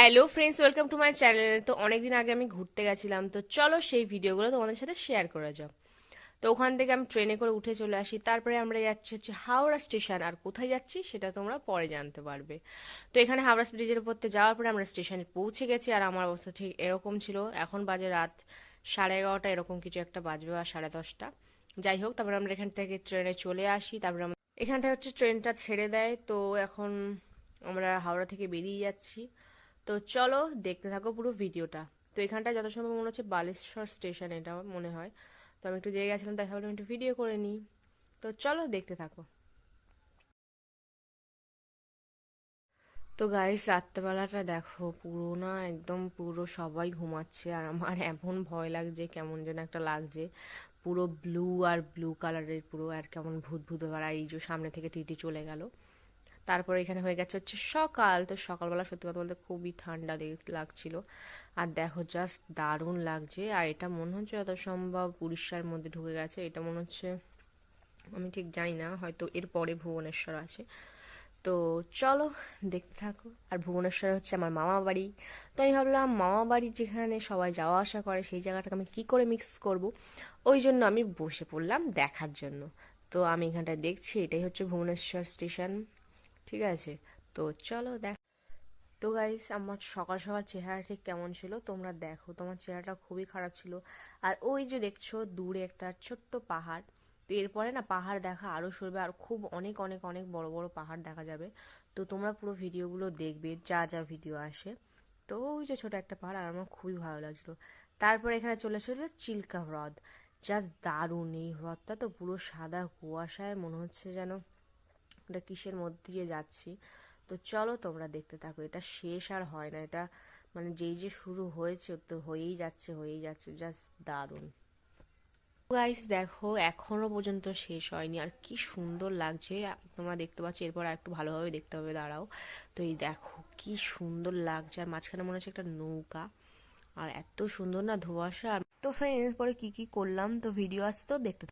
Hello friends, welcome to my channel. তো অনেকদিন আগে আমি ঘুরতে গেছিলাম, তো চলো সেই ভিডিওগুলো তোমাদের সাথে শেয়ার করা যাক। তো ওখান থেকে আমি ট্রেনে করে উঠে চলে আসি, তারপরে আমরা যাচ্ছি হচ্ছে হাওড়া স্টেশন। আর কোথায় যাচ্ছি সেটা তোমরা পরে জানতে পারবে। তো এখানে হাওড়া ব্রিজের উপর থেকে যাওয়ার পরে আমরা স্টেশনে পৌঁছে গেছি, আর আমার অবস্থা ঠিক এরকম ছিল। এখন বাজে রাত 11:30 এরকম কিছু একটা বাজবে, আর 10:30। যাই হোক, তারপরে আমরা এখান থেকে ট্রেনে চলে আসি। তারপরে এখানটা হচ্ছে ট্রেনটা ছেড়ে দেয়। তো এখন আমরা হাওড়া থেকে বেরিয়ে যাচ্ছি। তো চলো দেখতে থাকো পুরো ভিডিওটা। তো এখানটায় যত সম্ভব মনে হচ্ছে বালেশ্বর স্টেশন, এটা আমার মনে হয়। তো আমি একটু জেগে গেছিলাম, তাই ভাবলাম একটু ভিডিও করে নিই। তো চলো দেখতে থাকো। তো গাইস, রাত্রেবেলাটা দেখো, পুরো না একদম পুরো সবাই ঘুমাচ্ছে, আর আমার এমন ভয় লাগছে, কেমন যেন একটা লাগছে। পুরো ব্লু আর ব্লু কালারের পুরো, আর কেমন ভূত ভূত ব্যাপার। আর এই যে সামনে থেকে টিটি চলে গেল। তারপরে এখানে হয়ে গেছে হচ্ছে সকাল। তো সকালবেলা সত্যি কথা বলতে খুবই ঠান্ডা লাগছিল। আর দেখো জাস্ট দারুণ লাগছে। আর এটা মনে হচ্ছে যত সম্ভব উড়িষ্যার মধ্যে ঢুকে গেছে, এটা মনে হচ্ছে। আমি ঠিক জানি না, হয়তো এর পরে ভুবনেশ্বর আছে। তো চলো দেখতে থাকো। আর ভুবনেশ্বর হচ্ছে আমার মামা বাড়ি। তো আমি ভাবলাম মামা বাড়ি যেখানে সবাই যাওয়া আসা করে, সেই জায়গাটাকে আমি কি করে মিক্স করব। ওই জন্য আমি বসে পড়লাম দেখার জন্য। তো আমি এখানটায় দেখছি, এটাই হচ্ছে ভুবনেশ্বর স্টেশন। ঠিক আছে, তো চলো দেখ। তো গাইস, আমার সকাল সকাল চেহারা ঠিক কেমন ছিল তোমরা দেখো। তোমার চেহারাটা খুবই খারাপ ছিল। আর ওই যে দেখছো দূরে একটা ছোট্ট পাহাড়। তো এরপরে না পাহাড় দেখা আরো সরবে, আর খুব অনেক অনেক অনেক বড় বড় পাহাড় দেখা যাবে। তো তোমরা পুরো ভিডিওগুলো দেখবে, যা যা ভিডিও আসে। তো ওই যে ছোট একটা পাহাড়, আর আমার খুবই ভালো লাগছিল। তারপরে এখানে চলে আসলো চিল্কা হ্রদ। যা দারুণ! এই হ্রদটা তো পুরো সাদা কুয়াশায়, মনে হচ্ছে যেন ওটা কিসের মধ্যে দিয়ে যাচ্ছি। তো চলো তোমরা দেখতে থাকো, এটা শেষ আর হয় না। এটা মানে যেই যে শুরু হয়েছে, তো হয়েই যাচ্ছে হয়েই যাচ্ছে, জাস্ট দারুণ। গাইস দেখো, এখনো পর্যন্ত শেষ হয়নি, আর কি সুন্দর লাগছে। তোমরা দেখতে পাচ্ছ, এরপর আর একটু ভালোভাবে দেখতে হবে, দাঁড়াও। তো এই দেখো কি সুন্দর লাগছে, আর মাঝখানে মনে হচ্ছে একটা নৌকা। আর এত সুন্দর না ধোঁয়াশা। তো ফ্রেন্ডস, পরে কি কি করলাম তো ভিডিও আসতো দেখতে থাকো।